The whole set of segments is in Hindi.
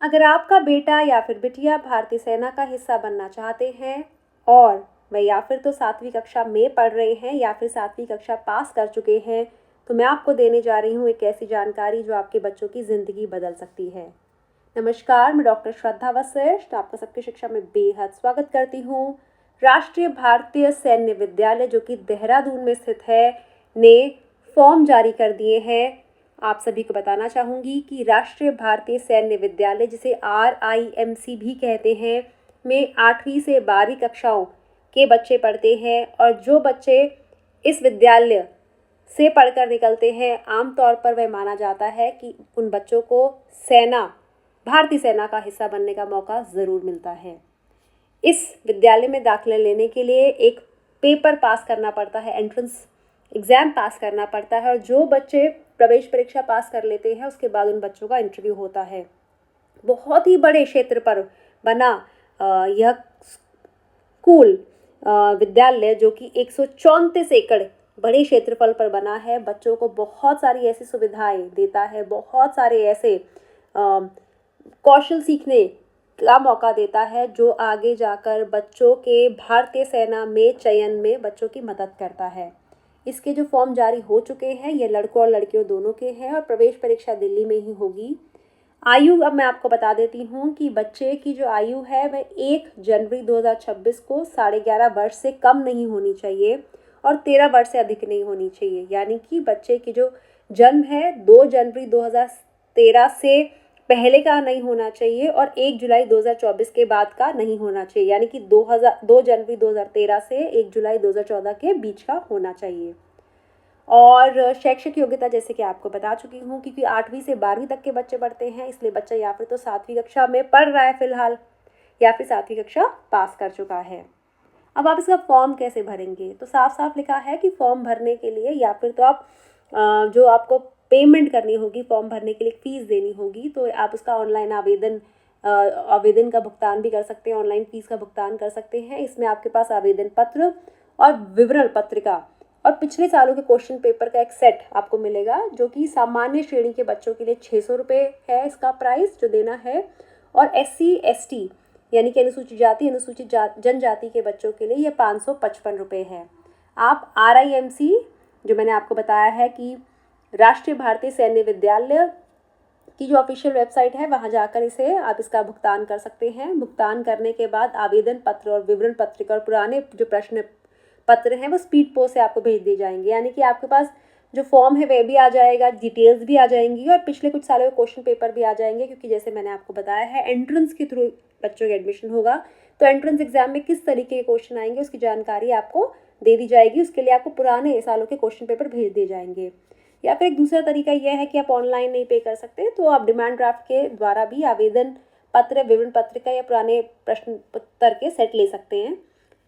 अगर आपका बेटा या फिर बिटिया भारतीय सेना का हिस्सा बनना चाहते हैं और वह या फिर तो 7वीं कक्षा में पढ़ रहे हैं या फिर 7वीं कक्षा पास कर चुके हैं, तो मैं आपको देने जा रही हूँ एक ऐसी जानकारी जो आपके बच्चों की ज़िंदगी बदल सकती है। नमस्कार, मैं डॉक्टर श्रद्धा वशिष्ठ आपका सबकी शिक्षा में बेहद स्वागत करती हूँ। राष्ट्रीय भारतीय सैन्य विद्यालय जो कि देहरादून में स्थित है, ने फॉर्म जारी कर दिए हैं। आप सभी को बताना चाहूँगी कि राष्ट्रीय भारतीय सैन्य विद्यालय, जिसे RIMC भी कहते हैं, में 8वीं से 12वीं कक्षाओं के बच्चे पढ़ते हैं। और जो बच्चे इस विद्यालय से पढ़कर निकलते हैं, आमतौर पर वह माना जाता है कि उन बच्चों को भारतीय सेना का हिस्सा बनने का मौका ज़रूर मिलता है। इस विद्यालय में दाखिला लेने के लिए एक पेपर पास करना पड़ता है, एंट्रेंस एग्ज़ाम पास करना पड़ता है, और जो बच्चे प्रवेश परीक्षा पास कर लेते हैं उसके बाद उन बच्चों का इंटरव्यू होता है। बहुत ही बड़े क्षेत्र पर बना यह स्कूल विद्यालय, जो कि 134 एकड़ बड़े क्षेत्रफल पर बना है, बच्चों को बहुत सारी ऐसी सुविधाएं देता है, बहुत सारे ऐसे कौशल सीखने का मौका देता है जो आगे जाकर बच्चों के भारतीय सेना में चयन में बच्चों की मदद करता है। इसके जो फॉर्म जारी हो चुके हैं, ये लड़कों और लड़कियों दोनों के हैं, और प्रवेश परीक्षा दिल्ली में ही होगी। आयु अब मैं आपको बता देती हूँ कि बच्चे की जो आयु है वह 1 जनवरी 2026 को 11.5 वर्ष से कम नहीं होनी चाहिए और 13 वर्ष से अधिक नहीं होनी चाहिए। यानी कि बच्चे की जो जन्म है 2 जनवरी 2013 से पहले का नहीं होना चाहिए और 1 जुलाई 2024 के बाद का नहीं होना चाहिए। यानी कि 2 जनवरी 2013 से 1 जुलाई 2014 के बीच का होना चाहिए। और शैक्षिक योग्यता जैसे कि आपको बता चुकी हूँ, क्योंकि 8वीं से 12वीं तक के बच्चे पढ़ते हैं, इसलिए बच्चा या फिर तो 7वीं कक्षा में पढ़ रहा है फिलहाल, या फिर 7वीं कक्षा पास कर चुका है। अब आप इसका फॉर्म कैसे भरेंगे? तो साफ साफ लिखा है कि फॉर्म भरने के लिए या फिर तो आप जो आपको पेमेंट करनी होगी, फॉर्म भरने के लिए फ़ीस देनी होगी, तो आप उसका ऑनलाइन आवेदन का भुगतान भी कर सकते हैं, ऑनलाइन फ़ीस का भुगतान कर सकते हैं। इसमें आपके पास आवेदन पत्र और विवरण पत्रिका और पिछले सालों के क्वेश्चन पेपर का एक सेट आपको मिलेगा, जो कि सामान्य श्रेणी के बच्चों के लिए 600 रुपये है इसका प्राइस जो देना है, और SC ST यानी कि अनुसूचित जाति अनुसूचित जनजाति के बच्चों के लिए ये 555 रुपये है। आप RIMC, जो मैंने आपको बताया है कि राष्ट्रीय भारतीय सैन्य विद्यालय की जो ऑफिशियल वेबसाइट है, वहां जाकर आप इसका भुगतान कर सकते हैं। भुगतान करने के बाद आवेदन पत्र और विवरण पत्रिका और पुराने जो प्रश्न पत्र हैं वो स्पीड पोस्ट से आपको भेज दिए जाएंगे। यानी कि आपके पास जो फॉर्म है वह भी आ जाएगा, डिटेल्स भी आ जाएंगी और पिछले कुछ सालों के क्वेश्चन पेपर भी आ जाएंगे, क्योंकि जैसे मैंने आपको बताया है एंट्रेंस के थ्रू बच्चों का एडमिशन होगा, तो एंट्रेंस एग्जाम में किस तरीके के क्वेश्चन आएंगे उसकी जानकारी आपको दे दी जाएगी। उसके लिए आपको पुराने सालों के क्वेश्चन पेपर भेज दिए जाएंगे। या फिर एक दूसरा तरीका यह है कि आप ऑनलाइन नहीं पे कर सकते, तो आप डिमांड ड्राफ्ट के द्वारा भी आवेदन पत्र, विवरण पत्रिका या पुराने प्रश्न उत्तर के सेट ले सकते हैं।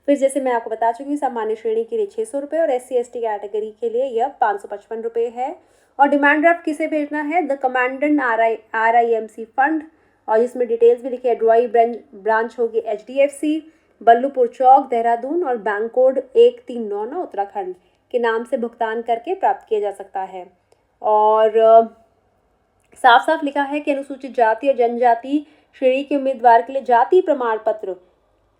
फिर जैसे मैं आपको बता चुकी हूँ, सामान्य श्रेणी के लिए 600 रुपये और SC ST कैटेगरी के लिए यह 555 रुपये है। और डिमांड ड्राफ्ट किसे भेजना है? द कमांडेंट RIMC फंड, और इसमें डिटेल्स भी लिखे है। ड्रॉई ब्रांच होगी HDFC, बल्लूपुर चौक देहरादून, और बैंक कोड 1399 उत्तराखंड के नाम से भुगतान करके प्राप्त किया जा सकता है। और साफ साफ लिखा है कि अनुसूचित जाति और जनजाति श्रेणी के उम्मीदवार के लिए जाति प्रमाण पत्र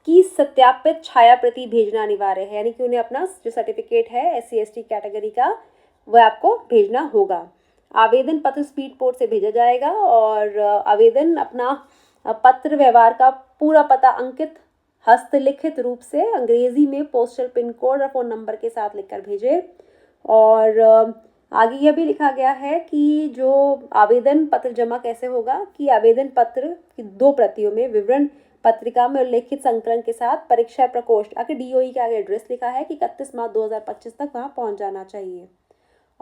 की सत्यापित छाया प्रति भेजना अनिवार्य है। यानी कि उन्हें अपना जो सर्टिफिकेट है SC ST कैटेगरी का वह आपको भेजना होगा। आवेदन पत्र स्पीड पोस्ट से भेजा जाएगा और आवेदन अपना पत्र व्यवहार का पूरा पता अंकित हस्तलिखित रूप से अंग्रेजी में पोस्टल पिन कोड और फ़ोन नंबर के साथ लिखकर भेजें। और आगे यह भी लिखा गया है कि जो आवेदन पत्र जमा कैसे होगा, कि आवेदन पत्र की 2 प्रतियों में विवरण पत्रिका में उल्लेखित संकलन के साथ परीक्षा प्रकोष्ठ आगे DOE के आगे एड्रेस लिखा है कि 31 मार्च 2025 तक वहां पहुंच जाना चाहिए।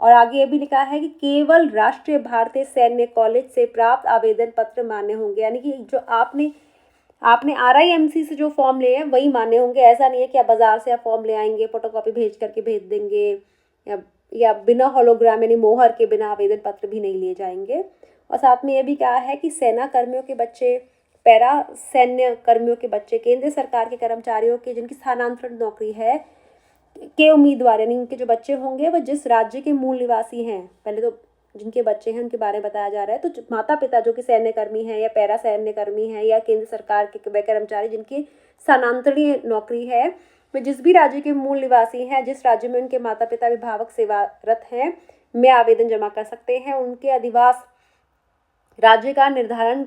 और आगे ये भी लिखा है कि केवल राष्ट्रीय भारतीय सैन्य कॉलेज से प्राप्त आवेदन पत्र मान्य होंगे। यानी कि जो आपने RIMC से जो फॉर्म लिए हैं वही मान्य होंगे। ऐसा नहीं है कि आप बाजार से आप फॉर्म ले आएंगे, फोटोकॉपी भेज करके भेज देंगे, या बिना होलोग्राम यानी मोहर के बिना आवेदन पत्र भी नहीं लिए जाएंगे। और साथ में यह भी कहा है कि सेना कर्मियों के बच्चे, पैरा सैन्य कर्मियों के बच्चे, केंद्र सरकार के कर्मचारियों के जिनकी स्थानांतरण नौकरी है के उम्मीदवार, यानी उनके जो बच्चे होंगे वह जिस राज्य के मूल निवासी हैं, पहले तो जिनके बच्चे हैं उनके बारे में बताया जा रहा है। तो माता पिता जो कि सैन्यकर्मी हैं या पैरा सैन्यकर्मी हैं या केंद्र सरकार के वह कर्मचारी जिनकी स्थानांतरणीय नौकरी है, वे जिस भी राज्य के मूल निवासी हैं, जिस राज्य में उनके माता पिता विभावक सेवारत हैं, में आवेदन जमा कर सकते हैं। उनके अधिवास राज्य का निर्धारण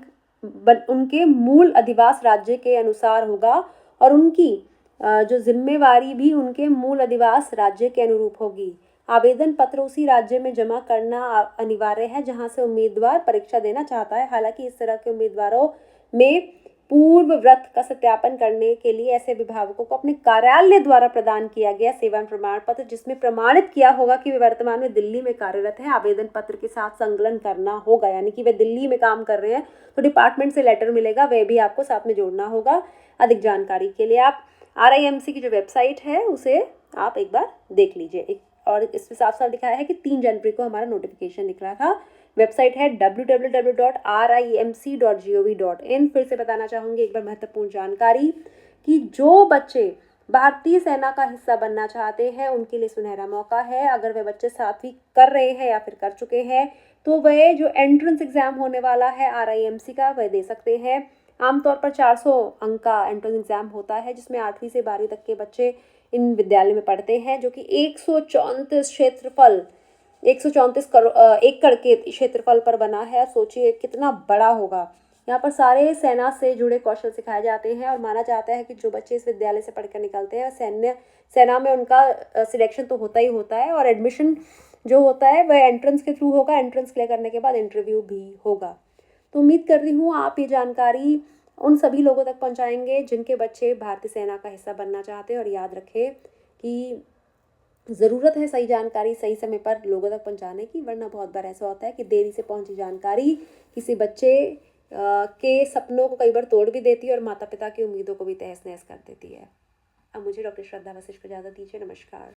उनके मूल अधिवास राज्य के अनुसार होगा और उनकी जो जिम्मेवारी भी उनके मूल अधिवास राज्य के अनुरूप होगी। आवेदन पत्र उसी राज्य में जमा करना अनिवार्य है जहां से उम्मीदवार परीक्षा देना चाहता है। हालांकि इस तरह के उम्मीदवारों में पूर्व व्रत का सत्यापन करने के लिए ऐसे अभिभावकों को अपने कार्यालय द्वारा प्रदान किया गया सेवा प्रमाण पत्र, जिसमें प्रमाणित किया होगा कि वे वर्तमान में दिल्ली में कार्यरत है, आवेदन पत्र के साथ संकलन करना होगा। यानी कि वे दिल्ली में काम कर रहे हैं तो डिपार्टमेंट से लेटर मिलेगा, वह भी आपको साथ में जोड़ना होगा। अधिक जानकारी के लिए आप RIMC की जो वेबसाइट है उसे आप एक बार देख लीजिए। और इसमें साफ साफ दिखाया है कि 3 जनवरी को हमारा नोटिफिकेशन निकला था। वेबसाइट है www.rimc.gov.in। फिर से बताना चाहूँगी एक बार महत्वपूर्ण जानकारी कि जो बच्चे भारतीय सेना का हिस्सा बनना चाहते हैं उनके लिए सुनहरा मौका है। अगर वे बच्चे 7वीं कर रहे हैं या फिर कर चुके हैं तो वह जो एंट्रेंस एग्जाम होने वाला है RIMC का वह दे सकते हैं। आमतौर पर 400 अंक का एंट्रेंस एग्जाम होता है जिसमें 8वीं से 12वीं तक के बच्चे इन विद्यालय में पढ़ते हैं, जो कि 134 एकड़ के क्षेत्रफल पर बना है। सोचिए कितना बड़ा होगा। यहाँ पर सारे सेना से जुड़े कौशल सिखाए जाते हैं और माना जाता है कि जो बच्चे इस विद्यालय से पढ़कर निकलते हैं सेना में उनका सिलेक्शन तो होता ही होता है और एडमिशन जो होता है वह एंट्रेंस के थ्रू होगा। एंट्रेंस क्लियर करने के बाद इंटरव्यू भी होगा। तो उम्मीद करती हूँ आप ये जानकारी उन सभी लोगों तक पहुँचाएंगे जिनके बच्चे भारतीय सेना का हिस्सा बनना चाहते हैं। और याद रखें कि ज़रूरत है सही जानकारी सही समय पर लोगों तक पहुंचाने की, वरना बहुत बार ऐसा होता है कि देरी से पहुंची जानकारी किसी बच्चे के सपनों को कई बार तोड़ भी देती है और माता पिता की उम्मीदों को भी तहस नहस कर देती है। अब मुझे डॉक्टर श्रद्धा वशिष्ठ को इजाज़त दीजिए। नमस्कार।